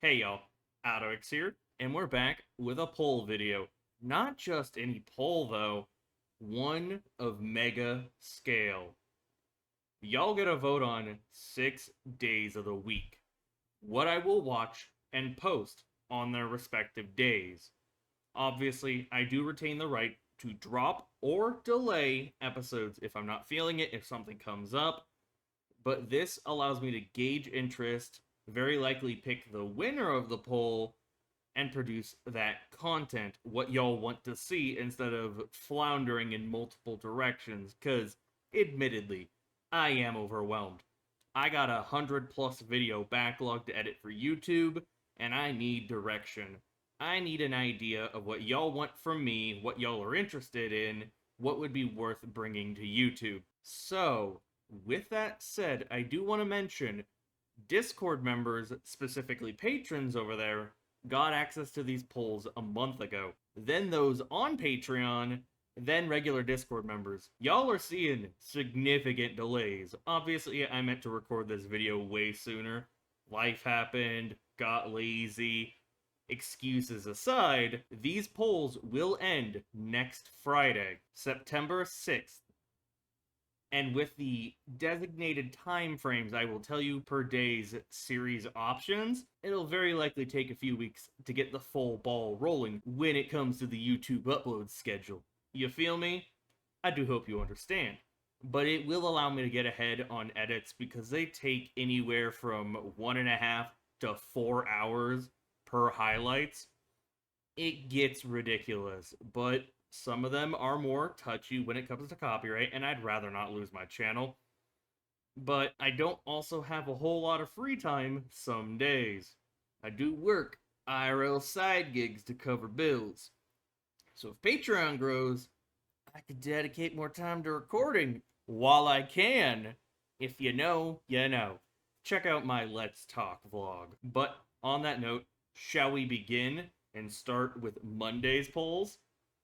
Hey y'all, AlduicS here, and we're back with a poll video. Not just any poll though, one of mega scale. Y'all get a vote on 6 days of the week. What I will watch and post on their respective days. Obviously, I do retain the right to drop or delay episodes if I'm not feeling it, if something comes up, but this allows me to gauge interest, very likely pick the winner of the poll, and produce that content, what y'all want to see, instead of floundering in multiple directions, because, admittedly, I am overwhelmed. I got 100+ video backlog to edit for YouTube, and I need direction. I need an idea of what y'all want from me, what y'all are interested in, what would be worth bringing to YouTube. So, with that said, I do want to mention Discord members, specifically patrons over there, got access to these polls a month ago. Then those on Patreon, then regular Discord members. Y'all are seeing significant delays. Obviously, I meant to record this video way sooner. Life happened, got lazy. Excuses aside, these polls will end next Friday, September 6th. And with the designated time frames I will tell you per day's series options, it'll very likely take a few weeks to get the full ball rolling when it comes to the YouTube upload schedule. You feel me? I do hope you understand. But it will allow me to get ahead on edits because they take anywhere from 1.5 to 4 hours per highlights. It gets ridiculous, but some of them are more touchy when it comes to copyright, and I'd rather not lose my channel. But I don't also have a whole lot of free time some days. I do work IRL side gigs to cover bills. So if Patreon grows, I could dedicate more time to recording while I can. If you know, you know. Check out my Let's Talk vlog. But on that note, shall we begin and start with Monday's polls?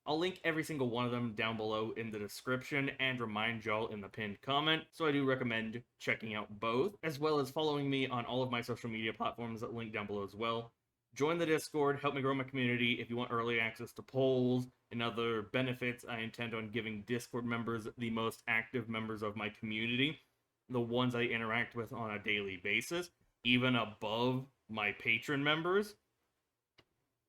I'll link every single one of them down below in the description and remind y'all in the pinned comment, so I do recommend checking out both, as well as following me on all of my social media platforms that link down below as well. Join the Discord, help me grow my community. If you want early access to polls and other benefits, I intend on giving Discord members the most active members of my community, the ones I interact with on a daily basis, even above my patron members.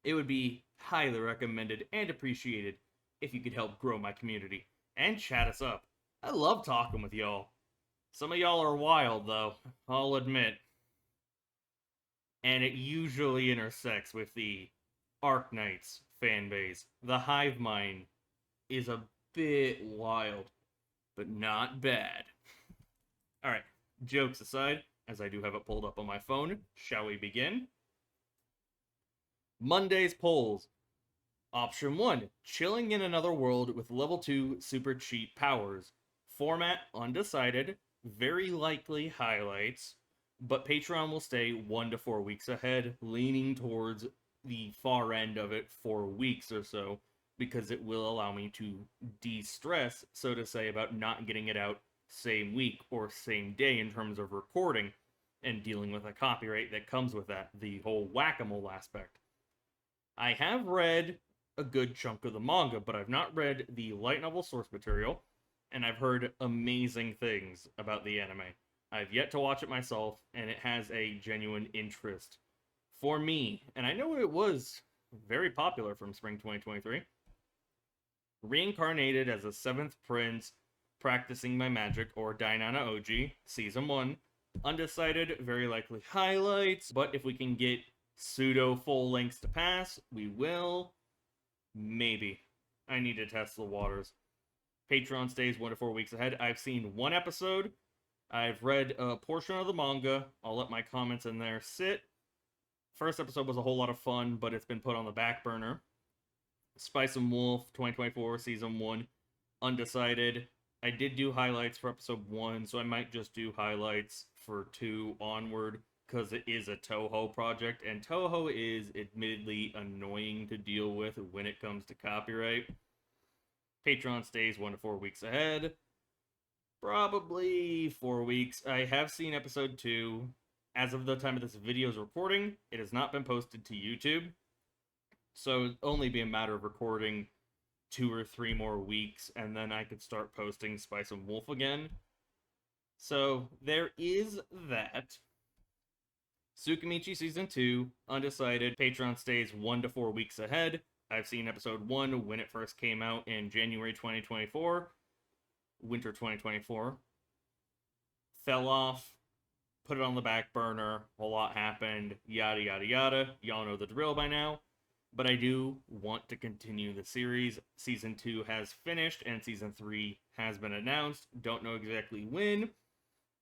It would be highly recommended and appreciated if you could help grow my community and chat us up. I love talking with y'all. Some of y'all are wild, though, I'll admit. And it usually intersects with the Arknights fanbase. The hive mind is a bit wild, but not bad. Alright, jokes aside, as I do have it pulled up on my phone, shall we begin? Monday's polls. Option 1, chilling in another world with level 2 super cheat powers. Format undecided, very likely highlights, but Patreon will stay 1 to 4 weeks ahead, leaning towards the far end of it 4 weeks or so, because it will allow me to de-stress, so to say, about not getting it out same week or same day in terms of recording and dealing with a copyright that comes with that, the whole whack-a-mole aspect. I have read a good chunk of the manga, but I've not read the light novel source material, and I've heard amazing things about the anime. I've yet to watch it myself, and it has a genuine interest for me, and I know it was very popular from spring 2023. Reincarnated as a 7th prince, practicing my magic, or Dainana OG, Season 1. Undecided, very likely highlights, but if we can get pseudo full lengths to pass, we will. Maybe. I need to test the waters. Patreon stays 1 to 4 weeks ahead. I've seen 1 episode. I've read a portion of the manga. I'll let my comments in there sit. First episode was a whole lot of fun, but it's been put on the back burner. Spice and Wolf 2024 Season 1. Undecided. I did do highlights for episode 1, so I might just do highlights for 2 onward, because it is a Toho project, and Toho is admittedly annoying to deal with when it comes to copyright. Patreon stays 1 to 4 weeks ahead. Probably 4 weeks. I have seen episode 2. As of the time of this video's recording, it has not been posted to YouTube. So it'll only be a matter of recording 2 or 3 more weeks, and then I could start posting Spice and Wolf again. So there is that. Tsukimichi Season 2, undecided. Patreon stays 1 to 4 weeks ahead. I've seen episode 1 when it first came out in January 2024. Winter 2024. Fell off. Put it on the back burner. A lot happened. Yada, yada, yada. Y'all know the drill by now. But I do want to continue the series. Season 2 has finished, and Season 3 has been announced. Don't know exactly when.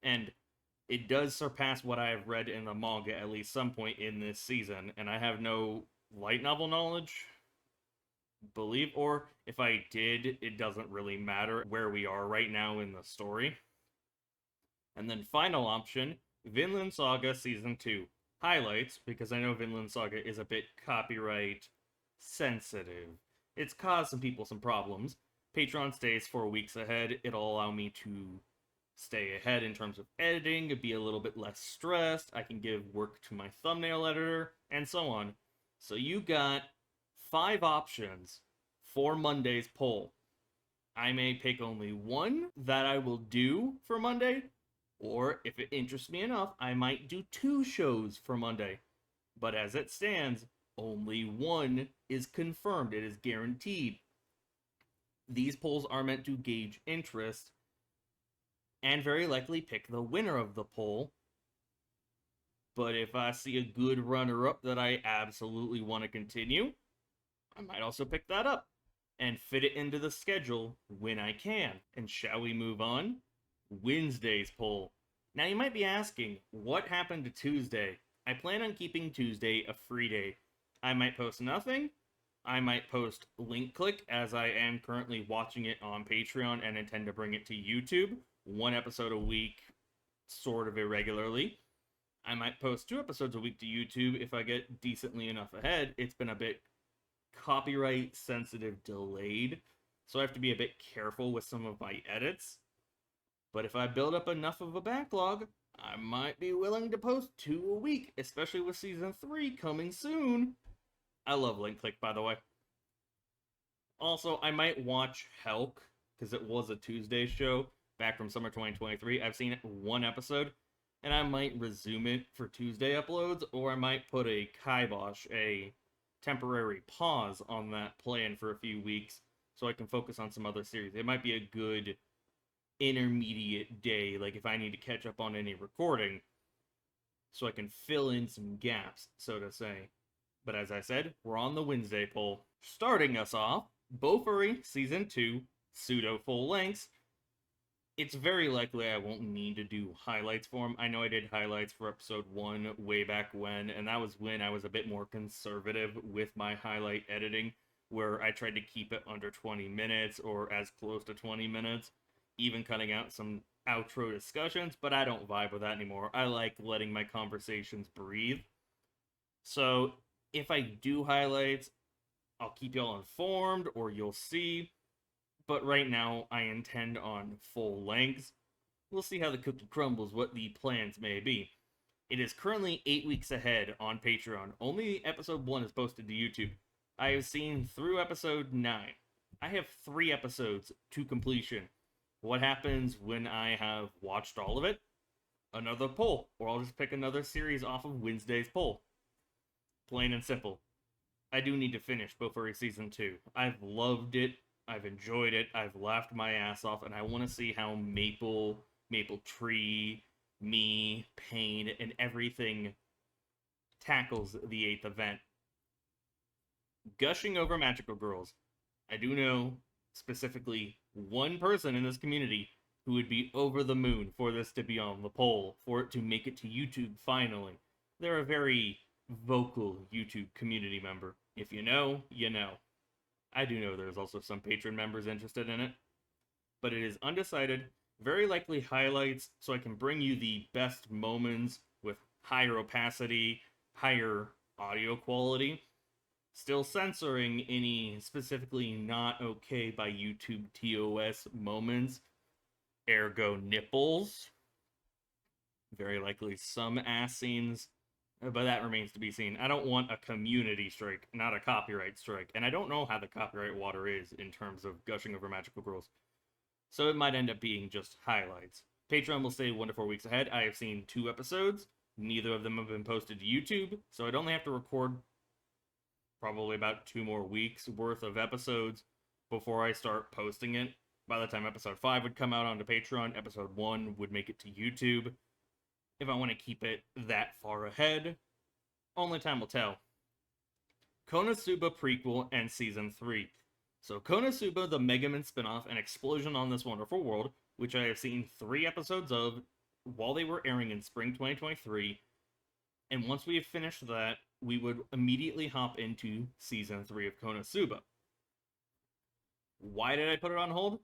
And it does surpass what I have read in the manga at least some point in this season, and I have no light novel knowledge, believe, or if I did, it doesn't really matter where we are right now in the story. And then final option, Vinland Saga Season 2 highlights, because I know Vinland Saga is a bit copyright sensitive. It's caused some people some problems. Patreon stays 4 weeks ahead. It'll allow me to stay ahead in terms of editing, be a little bit less stressed, I can give work to my thumbnail editor, and so on. So you got 5 options for Monday's poll. I may pick only one that I will do for Monday, or if it interests me enough, I might do 2 shows for Monday. But as it stands, only one is confirmed. It is guaranteed. These polls are meant to gauge interest, and very likely pick the winner of the poll. But if I see a good runner-up that I absolutely want to continue, I might also pick that up and fit it into the schedule when I can. And shall we move on? Wednesday's poll. Now you might be asking, what happened to Tuesday? I plan on keeping Tuesday a free day. I might post nothing. I might post link click, as I am currently watching it on Patreon and intend to bring it to YouTube. 1 episode a week, sort of irregularly. I might post 2 episodes a week to YouTube if I get decently enough ahead. It's been a bit copyright sensitive delayed, so I have to be a bit careful with some of my edits. But if I build up enough of a backlog, I might be willing to post 2 a week, especially with Season 3 coming soon. I love link click, by the way. Also, I might watch Helk, because it was a Tuesday show back from summer 2023. I've seen 1 episode, and I might resume it for Tuesday uploads, or I might put a kibosh, a temporary pause on that plan for a few weeks, so I can focus on some other series. It might be a good intermediate day, like if I need to catch up on any recording, so I can fill in some gaps, so to say. But as I said, we're on the Wednesday poll. Starting us off, Bofuri Season 2, pseudo full lengths. It's very likely I won't need to do highlights for them. I know I did highlights for episode 1 way back when, and that was when I was a bit more conservative with my highlight editing, where I tried to keep it under 20 minutes or as close to 20 minutes, even cutting out some outro discussions, but I don't vibe with that anymore. I like letting my conversations breathe. So if I do highlights, I'll keep y'all informed, or you'll see. But right now, I intend on full lengths. We'll see how the cookie crumbles, what the plans may be. It is currently 8 weeks ahead on Patreon. Only episode 1 is posted to YouTube. I have seen through episode 9. I have 3 episodes to completion. What happens when I have watched all of it? Another poll, or I'll just pick another series off of Wednesday's poll. Plain and simple. I do need to finish Bofuri Season 2. I've loved it. I've enjoyed it. I've laughed my ass off, and I want to see how Maple Tree, me, Pain, and everything tackles the 8th event. Gushing over Magical Girls. I do know specifically one person in this community who would be over the moon for this to be on the poll, for it to make it to YouTube finally. They're a very vocal YouTube community member. If you know, you know. I do know there's also some patron members interested in it, but it is undecided, very likely highlights, so I can bring you the best moments with higher opacity, higher audio quality, still censoring any specifically not okay by YouTube TOS moments, ergo nipples. Very likely some ass scenes, but that remains to be seen. I don't want a community strike, not a copyright strike, and I don't know how the copyright water is in terms of gushing over magical girls. So it might end up being just highlights. Patreon will stay 1 to 4 weeks ahead. I have seen 2 episodes. Neither of them have been posted to YouTube, so I'd only have to record probably about 2 more weeks worth of episodes before I start posting it. By the time episode 5 would come out onto Patreon, episode 1 would make it to YouTube. If I want to keep it that far ahead, only time will tell. Konosuba prequel and season 3. So Konosuba, the Mega Man spinoff, An Explosion on This Wonderful World, which I have seen 3 episodes of while they were airing in spring 2023. And once we have finished that, we would immediately hop into season 3 of Konosuba. Why did I put it on hold?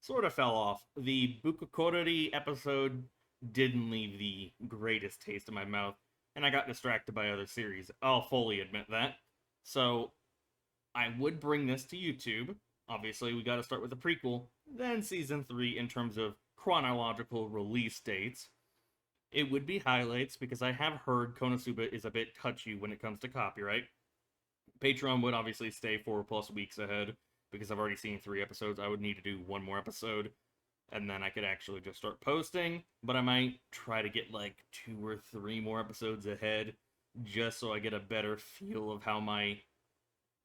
Sort of fell off. The Bukakorori episode didn't leave the greatest taste in my mouth, and I got distracted by other series. I'll fully admit that. So, I would bring this to YouTube. Obviously, we gotta start with the prequel, then season 3 in terms of chronological release dates. It would be highlights, because I have heard Konosuba is a bit touchy when it comes to copyright. Patreon would obviously stay 4+ weeks ahead, because I've already seen 3 episodes. I would need to do 1 more episode, and then I could actually just start posting, but I might try to get like 2 or 3 more episodes ahead, just so I get a better feel of how my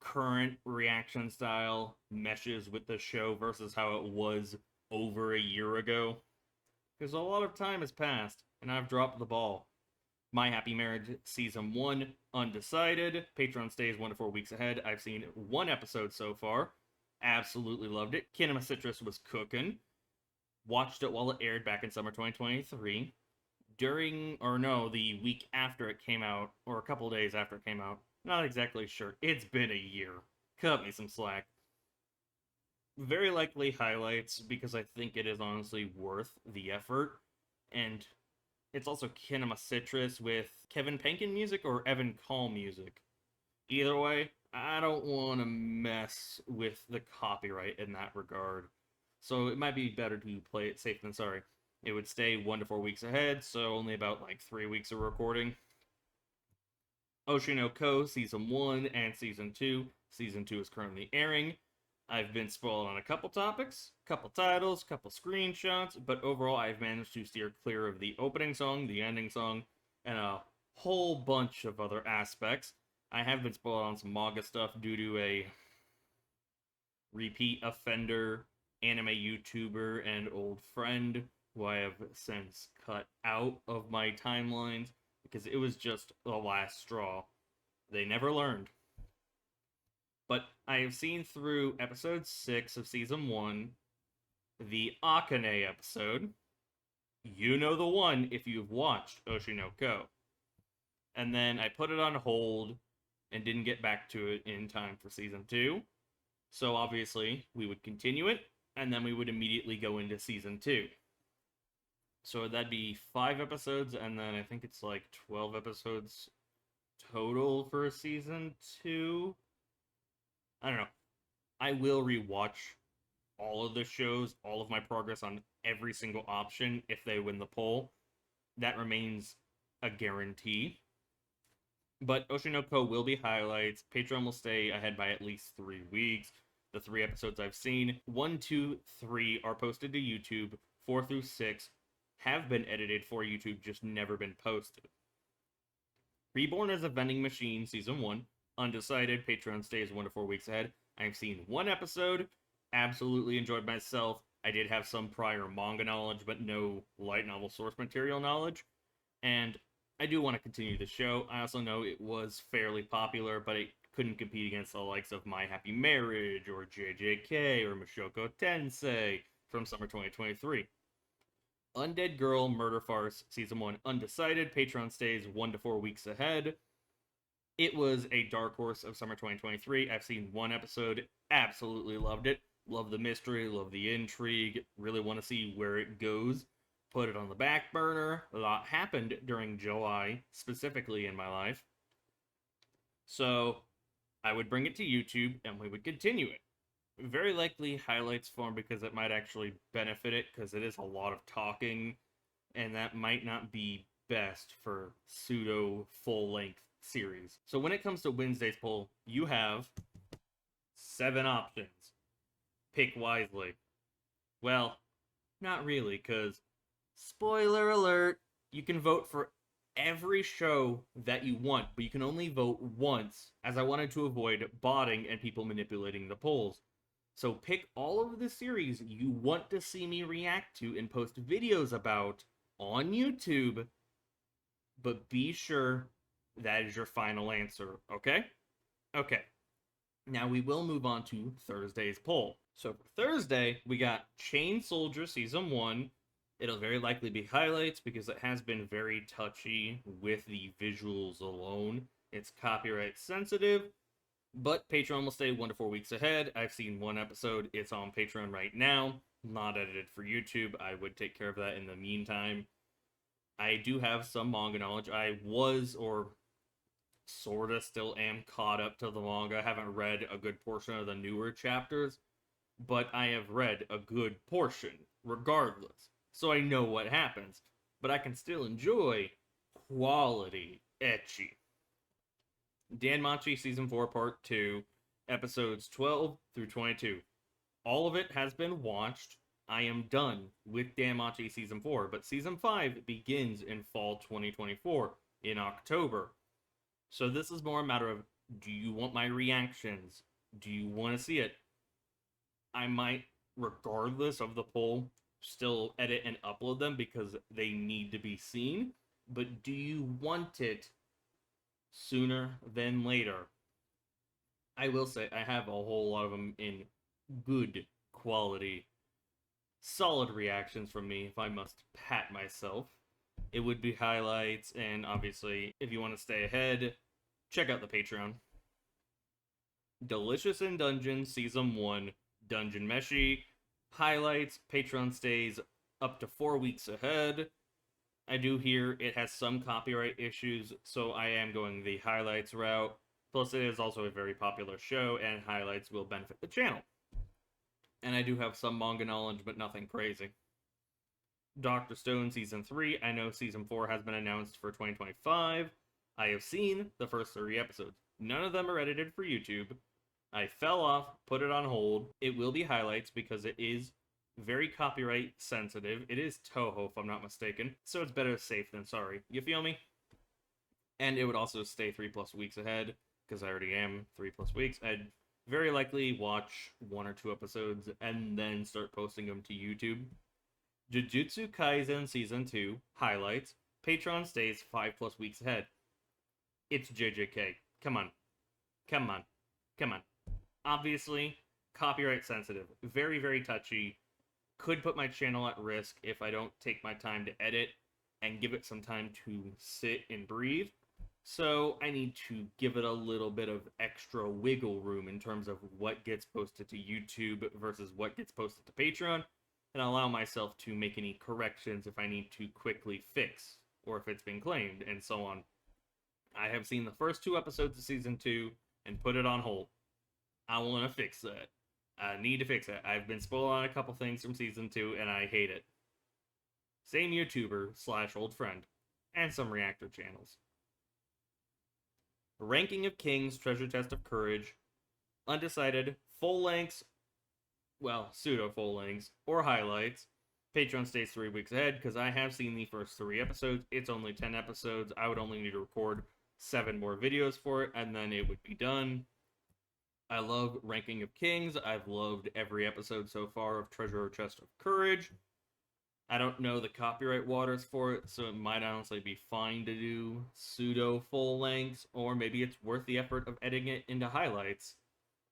current reaction style meshes with the show versus how it was over a year ago. Because a lot of time has passed, and I've dropped the ball. My Happy Marriage Season 1, undecided. Patreon stays 1 to 4 weeks ahead. I've seen 1 episode so far. Absolutely loved it. Kinema Citrus was cooking. Watched it while it aired back in summer 2023. The week after it came out, or a couple days after it came out. Not exactly sure. It's been a year. Cut me some slack. Very likely highlights, because I think it is honestly worth the effort. And it's also Kinema Citrus with Kevin Penkin music or Evan Call music. Either way, I don't want to mess with the copyright in that regard. So it might be better to play it safe than sorry. It would stay 1 to 4 weeks ahead, so only about like 3 weeks of recording. Oshinoko Season 1 and Season 2. Season 2 is currently airing. I've been spoiled on a couple topics, couple titles, couple screenshots, but overall I've managed to steer clear of the opening song, the ending song, and a whole bunch of other aspects. I have been spoiled on some manga stuff due to a repeat offender anime YouTuber and old friend who I have since cut out of my timelines because it was just the last straw. They never learned. But I have seen through episode 6 of season 1, the Akane episode. You know the one if you've watched Oshinoko. And then I put it on hold and didn't get back to it in time for season 2. So obviously, we would continue it, and then we would immediately go into season 2. So that'd be 5 episodes, and then I think it's like 12 episodes total for season 2. I don't know. I will rewatch all of the shows, all of my progress on every single option if they win the poll. That remains a guarantee. But Oshinoko will be highlights. Patreon will stay ahead by at least 3 weeks. The 3 episodes I've seen, 1, 2, 3 are posted to YouTube. 4 through 6 have been edited for YouTube, just never been posted. Reborn as a Vending Machine, Season 1. Undecided. Patreon stays 1 to 4 weeks ahead. I've seen 1 episode. Absolutely enjoyed myself. I did have some prior manga knowledge, but no light novel source material knowledge. And I do want to continue the show. I also know it was fairly popular, but it couldn't compete against the likes of My Happy Marriage, or JJK, or Mushoku Tensei from summer 2023. Undead Girl Murder Farce, Season 1 undecided. Patreon stays 1 to 4 weeks ahead. It was a dark horse of summer 2023. I've seen 1 episode, absolutely loved it. Love the mystery, love the intrigue, really want to see where it goes. Put it on the back burner. A lot happened during July, specifically in my life. So, I would bring it to YouTube, and we would continue it. Very likely highlights form, because it might actually benefit it, because it is a lot of talking, and that might not be best for pseudo full-length series. So when it comes to Wednesday's poll, you have 7 options. Pick wisely. Well, not really, because, spoiler alert, you can vote for every show that you want, but you can only vote once, as I wanted to avoid botting and people manipulating the polls. So pick all of the series you want to see me react to and post videos about on YouTube, but be sure that is your final answer, okay? Okay. Now we will move on to Thursday's poll. So for Thursday, we got Chain Soldier Season 1. It'll very likely be highlights because it has been very touchy with the visuals alone. It's copyright sensitive, but Patreon will stay 1 to 4 weeks ahead. I've seen 1 episode. It's on Patreon right now, not edited for YouTube. I would take care of that in the meantime. I do have some manga knowledge. I was, or sorta still am, caught up to the manga. I haven't read a good portion of the newer chapters, but I have read a good portion, regardless. So I know what happens, but I can still enjoy quality ecchi. DanMachi Season 4 Part 2, Episodes 12 through 22. All of it has been watched. I am done with DanMachi Season 4, but Season 5 begins in fall 2024, in October. So this is more a matter of, do you want my reactions? Do you want to see it? I might, regardless of the poll, still edit and upload them because they need to be seen. But do you want it sooner than later? I will say I have a whole lot of them in good quality. Solid reactions from me, if I must pat myself. It would be highlights, and obviously, if you want to stay ahead, check out the Patreon. Delicious in Dungeon Season 1, Dungeon Meshi. Highlights, Patreon stays up to 4 weeks ahead. I do hear it has some copyright issues, so I am going the highlights route. Plus, it is also a very popular show, and highlights will benefit the channel. And I do have some manga knowledge, but nothing crazy. Dr. Stone Season 3. I know Season 4 has been announced for 2025. I have seen the first 3 episodes. None of them are edited for YouTube. I fell off, put it on hold. It will be highlights because it is very copyright sensitive. It is Toho, if I'm not mistaken. So it's better safe than sorry. You feel me? And it would also stay 3+ weeks ahead, because I already am 3+ weeks. I'd very likely watch 1 or 2 episodes and then start posting them to YouTube. Jujutsu Kaisen Season 2, highlights. Patreon stays 5+ weeks ahead. It's JJK. Come on. Come on. Come on. Obviously, copyright sensitive. Very, very touchy. Could put my channel at risk if I don't take my time to edit and give it some time to sit and breathe. So I need to give it a little bit of extra wiggle room in terms of what gets posted to YouTube versus what gets posted to Patreon, and allow myself to make any corrections if I need to quickly fix, or if it's been claimed, and so on. I have seen the first 2 episodes of Season 2 and put it on hold. I want to fix that. I need to fix it. I've been spoiled on a couple things from Season 2, and I hate it. Same YouTuber / old friend, and some reactor channels. Ranking of Kings, Treasure Chest of Courage, undecided, full lengths, well, pseudo full lengths, or highlights. Patreon stays 3 weeks ahead because I have seen the first 3 episodes. It's only 10 episodes. I would only need to record 7 more videos for it, and then it would be done. I love Ranking of Kings. I've loved every episode so far of Treasure Chest of Courage. I don't know the copyright waters for it, so it might honestly be fine to do pseudo full lengths, or maybe it's worth the effort of editing it into highlights.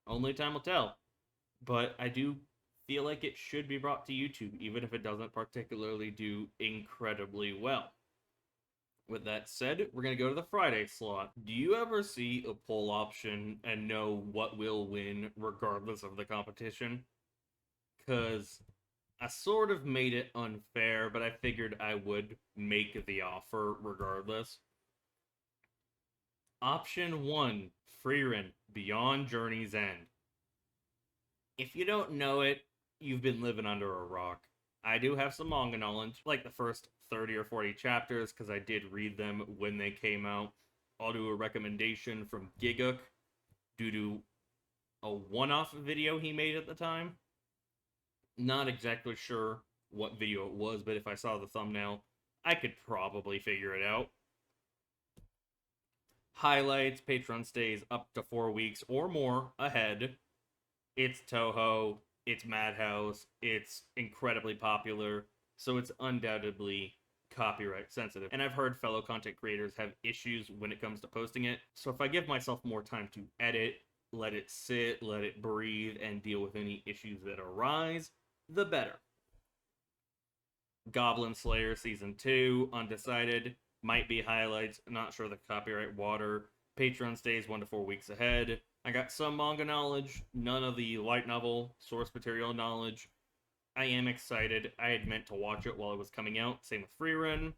Only time will tell. But I do feel like it should be brought to YouTube, even if it doesn't particularly do incredibly well. With that said, we're going to go to the Friday slot. Do you ever see a poll option and know what will win regardless of the competition? Because I sort of made it unfair, but I figured I would make the offer regardless. Option 1, Frieren, Beyond Journey's End. If you don't know it, you've been living under a rock. I do have some manga knowledge, like the first 30 or 40 chapters because I did read them when they came out. I'll do a recommendation from Gigook due to a one-off video he made at the time. Not exactly sure what video it was, but if I saw the thumbnail, I could probably figure it out. Highlights, Patreon stays up to 4 weeks or more ahead. It's Toho, it's Madhouse, it's incredibly popular, so it's undoubtedly copyright sensitive. And I've heard fellow content creators have issues when it comes to posting it, so if I give myself more time to edit, let it sit, let it breathe, and deal with any issues that arise, the better. Goblin Slayer Season 2, undecided, might be highlights, not sure the copyright water. Patreon stays 1 to 4 weeks ahead. I got some manga knowledge, none of the light novel source material knowledge. I am excited. I had meant to watch it while it was coming out. Same with Frieren.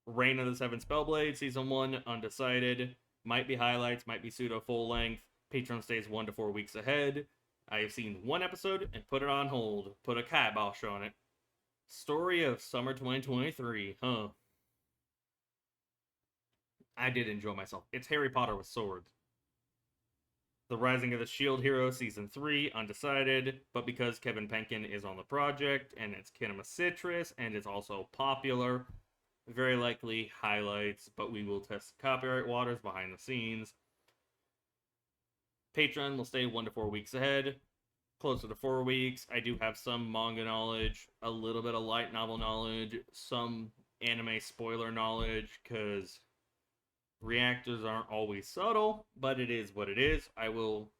Reign of the Seven Spellblades, Season 1, undecided. Might be highlights, might be pseudo full length. Patreon stays 1 to 4 weeks ahead. I have seen one episode and put it on hold. Put a kibosh on it. Story of Summer 2023, huh? I did enjoy myself. It's Harry Potter with swords. The Rising of the Shield Hero Season 3, undecided, but because Kevin Penkin is on the project, and it's Kinema Citrus, and it's also popular, very likely highlights, but we will test copyright waters behind the scenes. Patreon will stay 1 to 4 weeks ahead. Closer to 4 weeks. I do have some manga knowledge, a little bit of light novel knowledge, some anime spoiler knowledge, because reactors aren't always subtle, but it is what it is. I will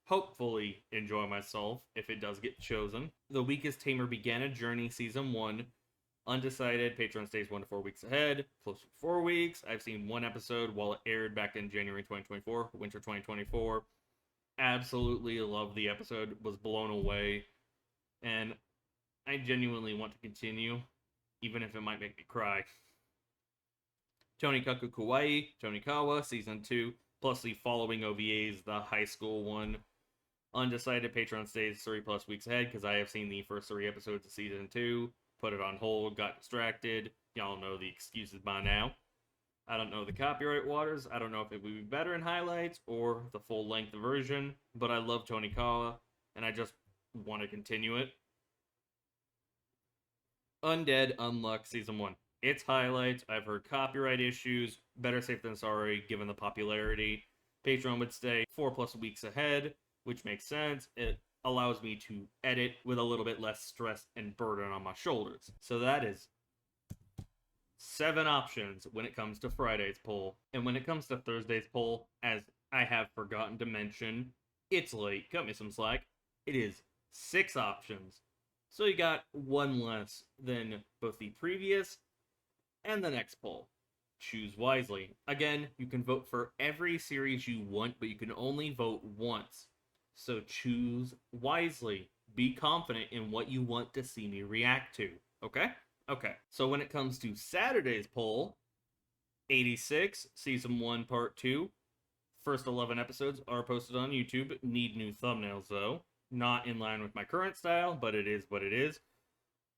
hopefully enjoy myself if it does get chosen. The Weakest Tamer began a journey, Season 1. Undecided, Patreon stays 1 to 4 weeks ahead. Close to 4 weeks. I've seen one episode while it aired back in January 2024, winter 2024. Absolutely love the episode, was blown away, and I genuinely want to continue, even if it might make me cry. Tonikaku Kawaii, Tonikawa, Season 2, plus the following OVAs, the high school one. Undecided, Patreon stays 3+ weeks ahead, because I have seen the first 3 episodes of Season 2, put it on hold, got distracted. Y'all know the excuses by now. I don't know the copyright waters. I don't know if it would be better in highlights or the full-length version, but I love Tonikawa, and I just want to continue it. Undead Unluck Season 1. It's highlights. I've heard copyright issues. Better safe than sorry, given the popularity. Patreon would stay 4+ weeks ahead, which makes sense. It allows me to edit with a little bit less stress and burden on my shoulders. So that is 7 options when it comes to Friday's poll. And when it comes to Thursday's poll, as I have forgotten to mention, it's late, cut me some slack, it is 6 options. So you got 1 less than both the previous and the next poll. Choose wisely. Again, you can vote for every series you want, but you can only vote once. So choose wisely. Be confident in what you want to see me react to, okay? Okay, so when it comes to Saturday's poll, 86, Season 1, Part 2. First 11 episodes are posted on YouTube. Need new thumbnails, though. Not in line with my current style, but it is what it is.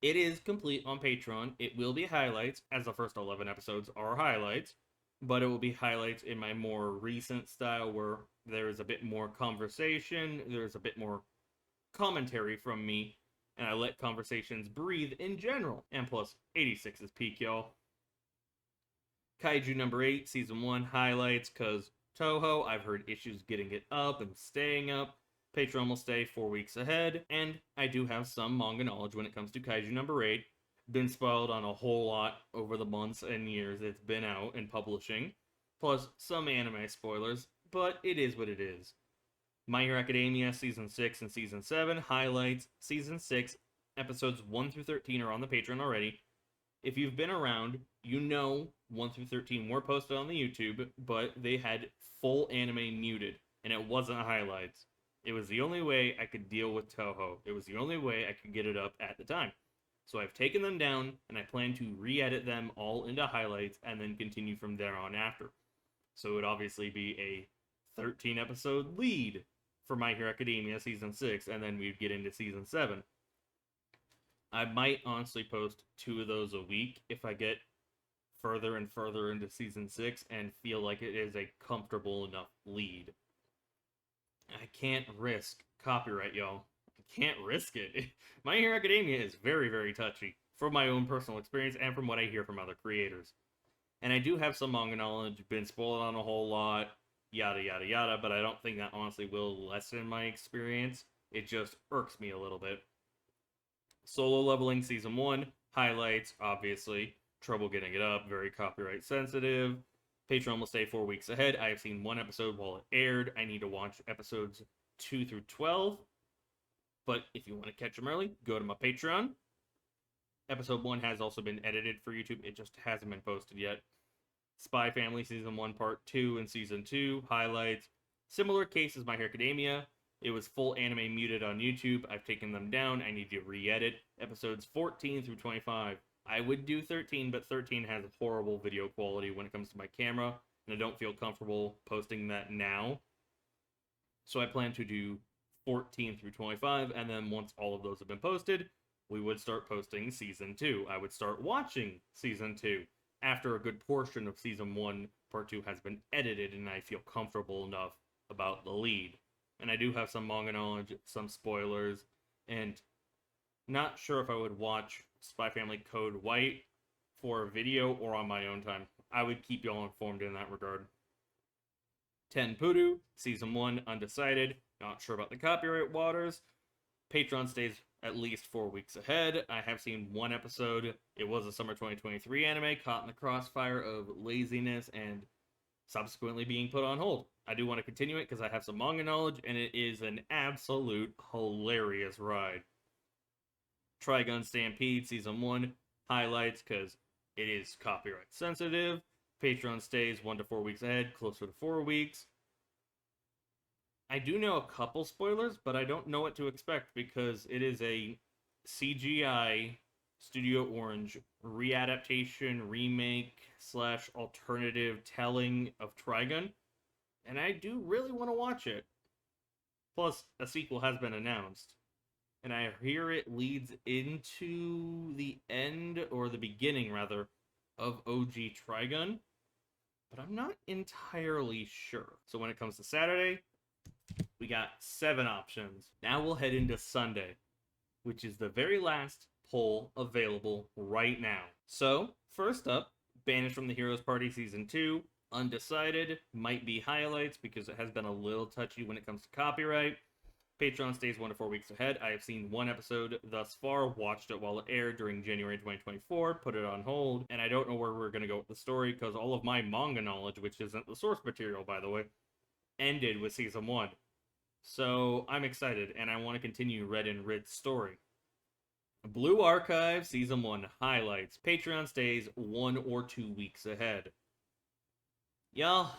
It is complete on Patreon. It will be highlights, as the first 11 episodes are highlights, but it will be highlights in my more recent style, where there is a bit more conversation, there's a bit more commentary from me, and I let conversations breathe in general. And plus, 86 is peak, y'all. Kaiju number 8, Season 1, highlights, because Toho, I've heard issues getting it up and staying up. Patreon will stay 4 weeks ahead, and I do have some manga knowledge when it comes to Kaiju number 8. Been spoiled on a whole lot over the months and years it's been out and publishing. Plus, some anime spoilers, but it is what it is. My Hero Academia Season 6 and Season 7 highlights. Season 6, episodes 1 through 13 are on the Patreon already. If you've been around, you know 1 through 13 were posted on the YouTube, but they had full anime muted, and it wasn't highlights. It was the only way I could deal with Toho. It was the only way I could get it up at the time. So I've taken them down, and I plan to re-edit them all into highlights, and then continue from there on after. So it would obviously be a 13-episode lead for My Hero Academia Season 6, and then we'd get into Season 7. I might honestly post 2 of those a week if I get further and further into season 6 and feel like it is a comfortable enough lead. I can't risk copyright, y'all. I can't risk it. My Hero Academia is very, very touchy, from my own personal experience and from what I hear from other creators. And I do have some manga knowledge, been spoiled on a whole lot, yada yada yada, but I don't think that honestly will lessen my experience. It just irks me a little bit. Solo Leveling Season 1, highlights, obviously. Trouble getting it up, very copyright sensitive. Patreon will stay 4 weeks ahead. I have seen 1 episode while it aired. I need to watch episodes 2 through 12. But if you want to catch them early, go to my Patreon. Episode 1 has also been edited for YouTube. It just hasn't been posted yet. Spy Family Season 1, Part 2, and Season 2, highlights. Similar case as My Hero Academia. It was full anime muted on YouTube. I've taken them down. I need to re-edit episodes 14 through 25. I would do 13, but 13 has horrible video quality when it comes to my camera, and I don't feel comfortable posting that now. So I plan to do 14 through 25, and then once all of those have been posted, we would start posting Season 2. I would start watching Season 2 after a good portion of Season 1, Part 2 has been edited, and I feel comfortable enough about the lead. And I do have some manga knowledge, some spoilers, and not sure if I would watch Spy Family Code White for a video or on my own time. I would keep y'all informed in that regard. Tenpuru, Season 1, undecided. Not sure about the copyright waters. Patreon stays at least 4 weeks ahead. I have seen 1 episode. It was a summer 2023 anime, caught in the crossfire of laziness and subsequently being put on hold. I do want to continue it because I have some manga knowledge, and it is an absolute hilarious ride. Trigun Stampede Season 1, highlights because it is copyright sensitive. Patreon stays 1 to 4 weeks ahead, closer to 4 weeks. I do know a couple spoilers, but I don't know what to expect because it is a CGI Studio Orange readaptation, remake, / alternative telling of Trigun, and I do really want to watch it. Plus, a sequel has been announced, and I hear it leads into the end, or the beginning, rather, of OG Trigun, but I'm not entirely sure. So when it comes to Saturday, we got 7 options. Now we'll head into Sunday, which is the very last poll available right now. So, first up, Banished from the Heroes Party Season 2, undecided, might be highlights because it has been a little touchy when it comes to copyright. Patreon stays 1 to 4 weeks ahead. I have seen 1 episode thus far, watched it while it aired during January 2024, put it on hold, and I don't know where we're going to go with the story because all of my manga knowledge, which isn't the source material, by the way, ended with Season 1. So I'm excited, and I want to continue Red and Rid's story. Blue Archive Season 1 highlights. Patreon stays 1 or 2 weeks ahead. Y'all,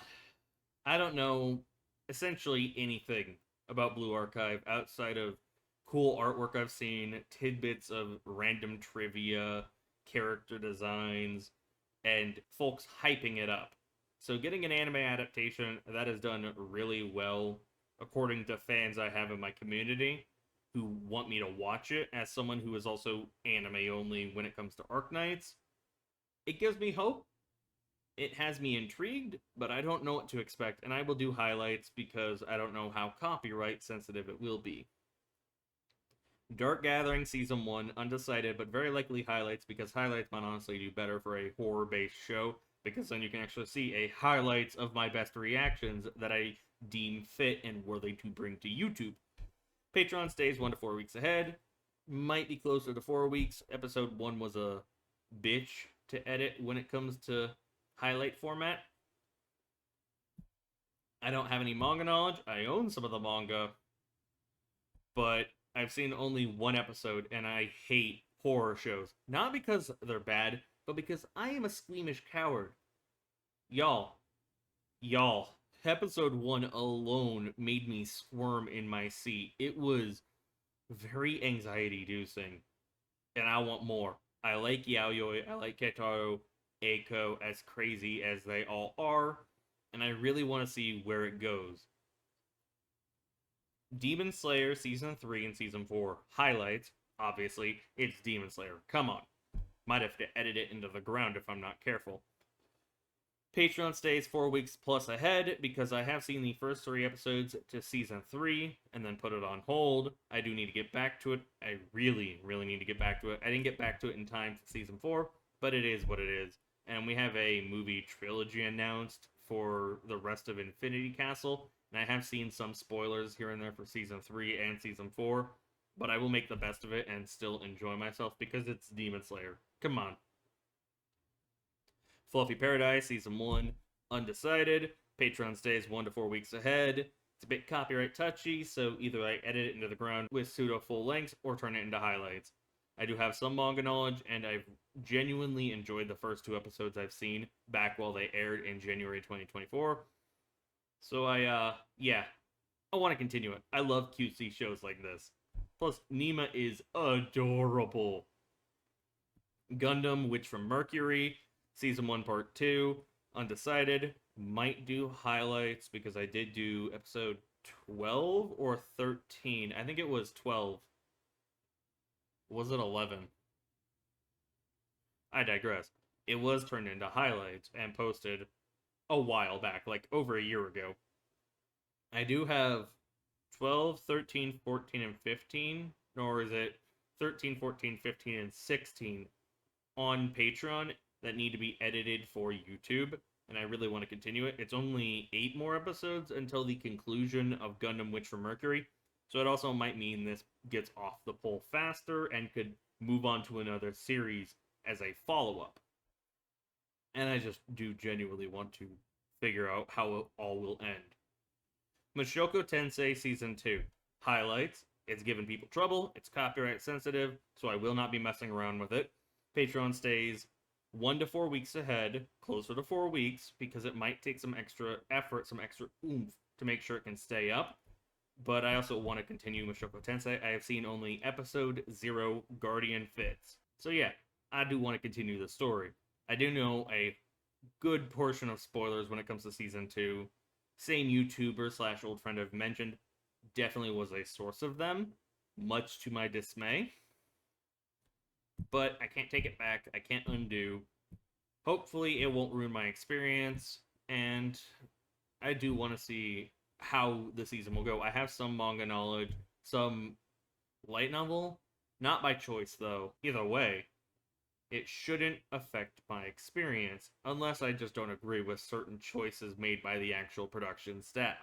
I don't know essentially anything about Blue Archive outside of cool artwork I've seen, tidbits of random trivia, character designs, and folks hyping it up. So getting an anime adaptation that is done really well, according to fans I have in my community who want me to watch it, as someone who is also anime only when it comes to Arknights, it gives me hope. It has me intrigued, but I don't know what to expect, and I will do highlights because I don't know how copyright sensitive it will be. Dark Gathering Season 1, undecided, but very likely highlights because highlights might honestly do better for a horror-based show, because then you can actually see a highlights of my best reactions that I deem fit and worthy to bring to YouTube. Patreon stays 1 to 4 weeks ahead. Might be closer to 4 weeks. Episode 1 was a bitch to edit when it comes to highlight format. I don't have any manga knowledge. I own some of the manga, but I've seen only 1 episode, and I hate horror shows. Not because they're bad, but because I am a squeamish coward. Y'all, episode 1 alone made me squirm in my seat. It was very anxiety-inducing, and I want more. I like Yaoi, I like Ketaro, Eiko, as crazy as they all are, and I really want to see where it goes. Demon Slayer Season 3 and Season 4 highlights. obviously, it's Demon Slayer. Come on. Might have to edit it into the ground if I'm not careful. Patreon stays 4 weeks plus ahead because I have seen the first 3 episodes to season 3 and then put it on hold. I do need to get back to it. I really, really need to get back to it. I didn't get back to it in time for season 4, but it is what it is. And we have a movie trilogy announced for the rest of Infinity Castle, and I have seen some spoilers here and there for season 3 and season 4, but I will make the best of it and still enjoy myself because it's Demon Slayer. Come on. Fluffy Paradise, Season 1, undecided. Patreon stays 1 to 4 weeks ahead. It's a bit copyright touchy, so either I edit it into the ground with pseudo full lengths or turn it into highlights. I do have some manga knowledge, and I've genuinely enjoyed the first 2 episodes I've seen back while they aired in January 2024. So I want to continue it. I love cutesy shows like this. Plus, Nima is adorable. Gundam Witch from Mercury, Season 1, Part 2, undecided. Might do highlights because I did do episode 12 or 13. I think it was 12. Was it 11? I digress. It was turned into highlights and posted a while back, like over a year ago. I do have 12, 13, 14, and 15, or is it 13, 14, 15, and 16 on Patreon that need to be edited for YouTube, and I really want to continue it. It's only 8 more episodes until the conclusion of Gundam Witch from Mercury, so it also might mean this gets off the pole faster and could move on to another series as a follow-up. And I just do genuinely want to figure out how it all will end. Mushoku Tensei Season 2. Highlights. It's given people trouble. It's copyright sensitive, so I will not be messing around with it. Patreon stays 1 to 4 weeks ahead, closer to 4 weeks, because it might take some extra effort, some extra oomph to make sure it can stay up. But I also want to continue Mushoku Tensei. I have seen only episode 0, Guardian Fits. So yeah, I do want to continue the story. I do know a good portion of spoilers when it comes to Season 2. Same YouTuber / old friend I've mentioned definitely was a source of them, much to my dismay. But I can't take it back. I can't undo. Hopefully it won't ruin my experience, and I do want to see how the season will go. I have some manga knowledge, some light novel, not by choice though. Either way, it shouldn't affect my experience unless I just don't agree with certain choices made by the actual production staff.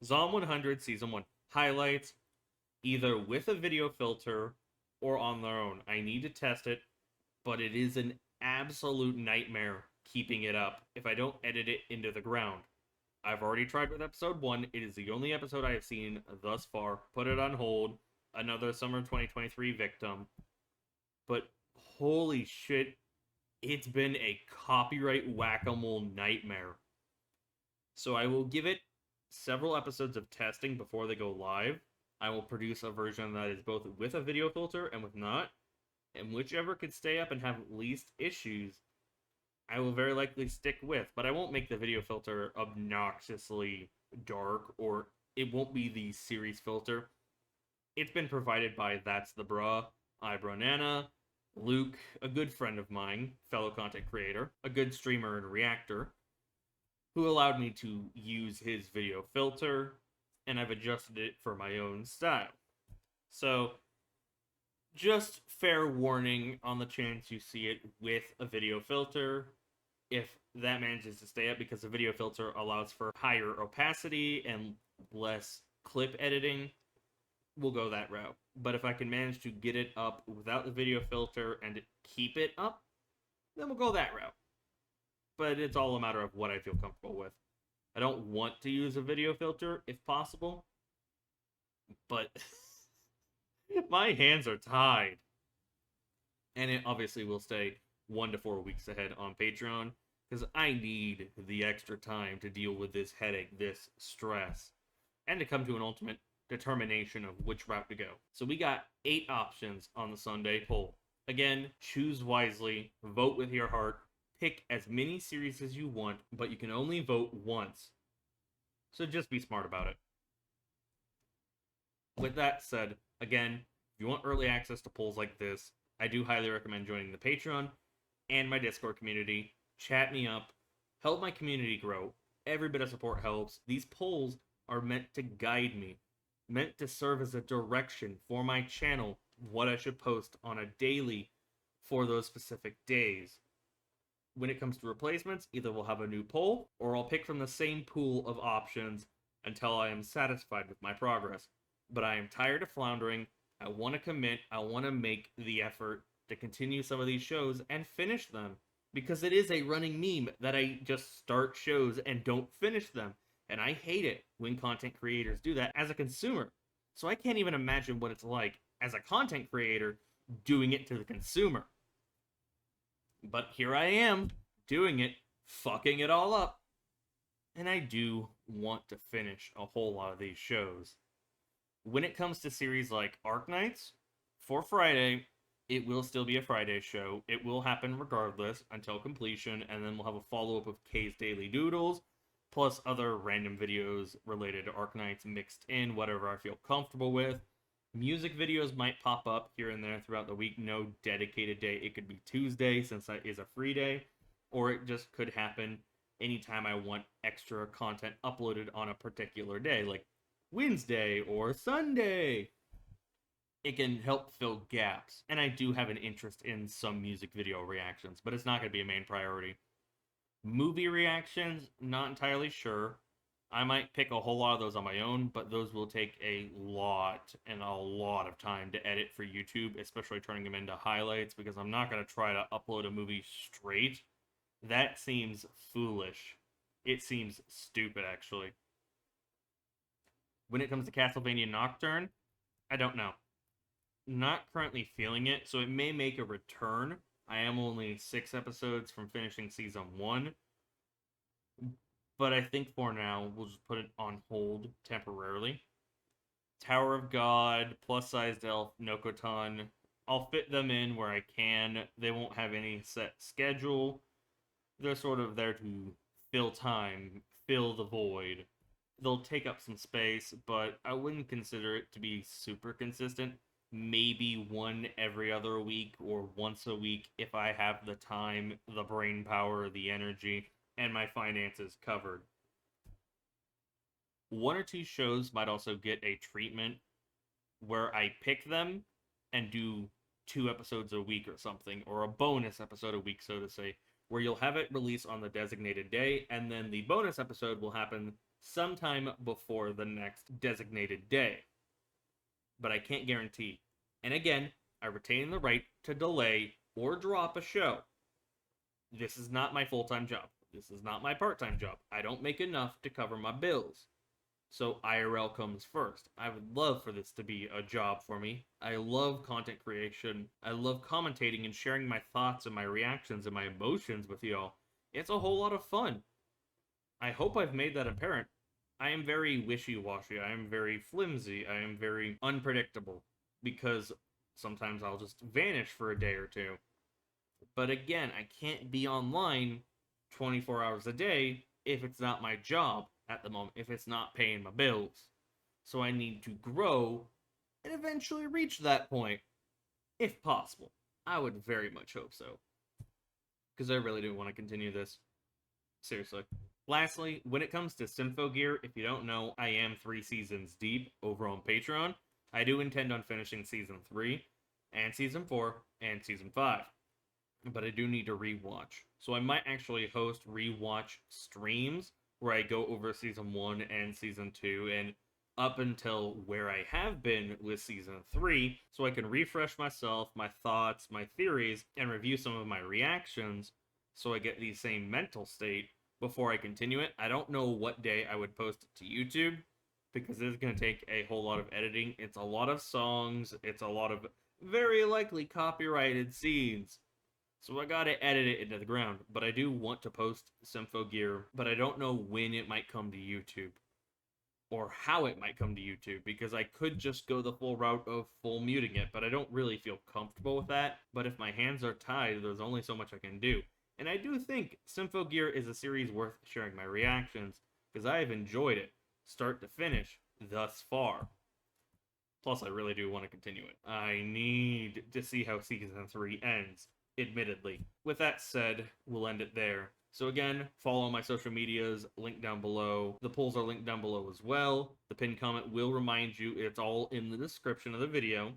Zom 100 Season 1 highlights, either with a video filter or on their own. I need to test it, but it is an absolute nightmare keeping it up if I don't edit it into the ground. I've already tried with episode 1. It is the only episode I have seen thus far. Put it on hold. Another summer 2023 victim. But holy shit, it's been a copyright whack-a-mole nightmare. So I will give it several episodes of testing before they go live. I will produce a version that is both with a video filter and with not. And whichever could stay up and have least issues, I will very likely stick with. But I won't make the video filter obnoxiously dark, or it won't be the series filter. It's been provided by That's the Bra, Eyebrow Nana, Luke, a good friend of mine, fellow content creator, a good streamer and reactor, who allowed me to use his video filter, and I've adjusted it for my own style. So, just fair warning on the chance you see it with a video filter. If that manages to stay up, because the video filter allows for higher opacity and less clip editing, we'll go that route. But if I can manage to get it up without the video filter and keep it up, then we'll go that route. But it's all a matter of what I feel comfortable with. I don't want to use a video filter if possible, but my hands are tied. And it obviously will stay 1 to 4 weeks ahead on Patreon, because I need the extra time to deal with this headache, this stress, and to come to an ultimate determination of which route to go. So we got 8 options on the Sunday poll. Again, choose wisely, vote with your heart, pick as many series as you want, but you can only vote once. So just be smart about it. With that said, again, If you want early access to polls like this, I do highly recommend joining the Patreon and my Discord community. Chat me up, help my community grow. Every bit of support helps. These polls are meant to guide me, meant to serve as a direction for my channel, what I should post on a daily for those specific days. When it comes to replacements, either we'll have a new poll, or I'll pick from the same pool of options until I am satisfied with my progress. But I am tired of floundering. I want to commit. I want to make the effort to continue some of these shows and finish them. Because it is a running meme that I just start shows and don't finish them. And I hate it when content creators do that as a consumer. So I can't even imagine what it's like as a content creator doing it to the consumer. But here I am, doing it, fucking it all up. And I do want to finish a whole lot of these shows. When it comes to series like Arknights, for Friday, it will still be a Friday show. It will happen regardless until completion, and then we'll have a follow-up of K's Daily Doodles, plus other random videos related to Arknights mixed in, whatever I feel comfortable with. Music videos might pop up here and there throughout the week. No dedicated day. It could be Tuesday, since that is a free day, or it just could happen anytime I want extra content uploaded on a particular day, like Wednesday or Sunday. It can help fill gaps, and I do have an interest in some music video reactions, but it's not going to be a main priority. Movie reactions, not entirely sure. I might pick a whole lot of those on my own, but those will take a lot of time to edit for YouTube, especially turning them into highlights, because I'm not going to try to upload a movie straight. That seems foolish. It seems stupid, actually. When it comes to Castlevania Nocturne, I don't know. Not currently feeling it, so it may make a return. I am only 6 episodes from finishing Season 1. But I think for now, we'll just put it on hold temporarily. Tower of God, Plus-Sized Elf, Nokotan. I'll fit them in where I can. They won't have any set schedule. They're sort of there to fill time, fill the void. They'll take up some space, but I wouldn't consider it to be super consistent. Maybe one every other week or once a week if I have the time, the brain power, the energy, and my finances covered. 1 or 2 shows might also get a treatment where I pick them and do 2 episodes a week or something, or a bonus episode a week, so to say, where you'll have it released on the designated day, and then the bonus episode will happen sometime before the next designated day. But I can't guarantee. And again, I retain the right to delay or drop a show. This is not my full-time job. This is not my part-time job. I don't make enough to cover my bills. So IRL comes first. I would love for this to be a job for me. I love content creation. I love commentating and sharing my thoughts and my reactions and my emotions with y'all. It's a whole lot of fun. I hope I've made that apparent. I am very wishy-washy. I am very flimsy. I am very unpredictable. Because sometimes I'll just vanish for a day or two. But again, I can't be online 24 hours a day if it's not my job at the moment, if it's not paying my bills. So I need to grow and eventually reach that point, if possible. I would very much hope so. Because I really do want to continue this. Seriously. Lastly, when it comes to Symphogear, if you don't know, I am 3 seasons deep over on Patreon. I do intend on finishing Season 3, and Season 4, and Season 5. But I do need to rewatch. So I might actually host rewatch streams where I go over Season 1 and Season 2 and up until where I have been with Season 3, so I can refresh myself, my thoughts, my theories, and review some of my reactions so I get the same mental state before I continue it. I don't know what day I would post it to YouTube, because it's going to take a whole lot of editing. It's a lot of songs. It's a lot of very likely copyrighted scenes. So I gotta edit it into the ground. But I do want to post Symphogear, but I don't know when it might come to YouTube. Or how it might come to YouTube, because I could just go the full route of full muting it, but I don't really feel comfortable with that. But if my hands are tied, there's only so much I can do. And I do think Symphogear is a series worth sharing my reactions, because I have enjoyed it, start to finish, thus far. Plus, I really do want to continue it. I need to see how Season 3 ends, admittedly. With that said, we'll end it there. So again, follow my social medias, link down below. The polls are linked down below as well. The pinned comment will remind you it's all in the description of the video.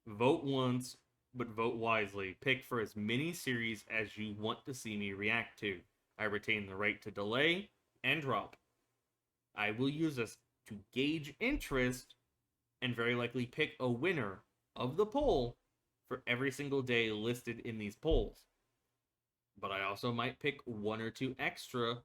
Vote once, but vote wisely. Pick for as many series as you want to see me react to. I retain the right to delay and drop. I will use this to gauge interest and very likely pick a winner of the poll for every single day listed in these polls. But I also might pick one or two extra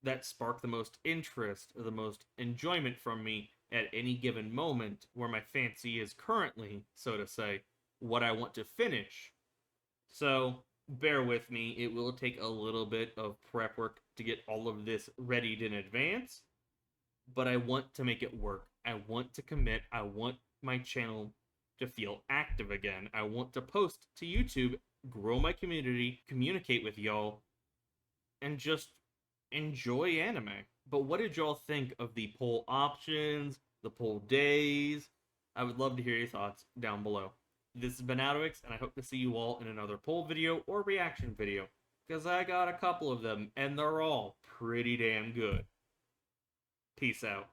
that spark the most interest or the most enjoyment from me at any given moment where my fancy is currently, so to say, what I want to finish. So bear with me, it will take a little bit of prep work to get all of this readied in advance, but I want to make it work. I want to commit. I want my channel to feel active again. I want to post to YouTube, grow my community, communicate with y'all, and just enjoy anime. But what did y'all think of the poll options, the poll days? I would love to hear your thoughts down below. This has been AlduicS, and I hope to see you all in another poll video or reaction video, because I got a couple of them, and they're all pretty damn good. Peace out.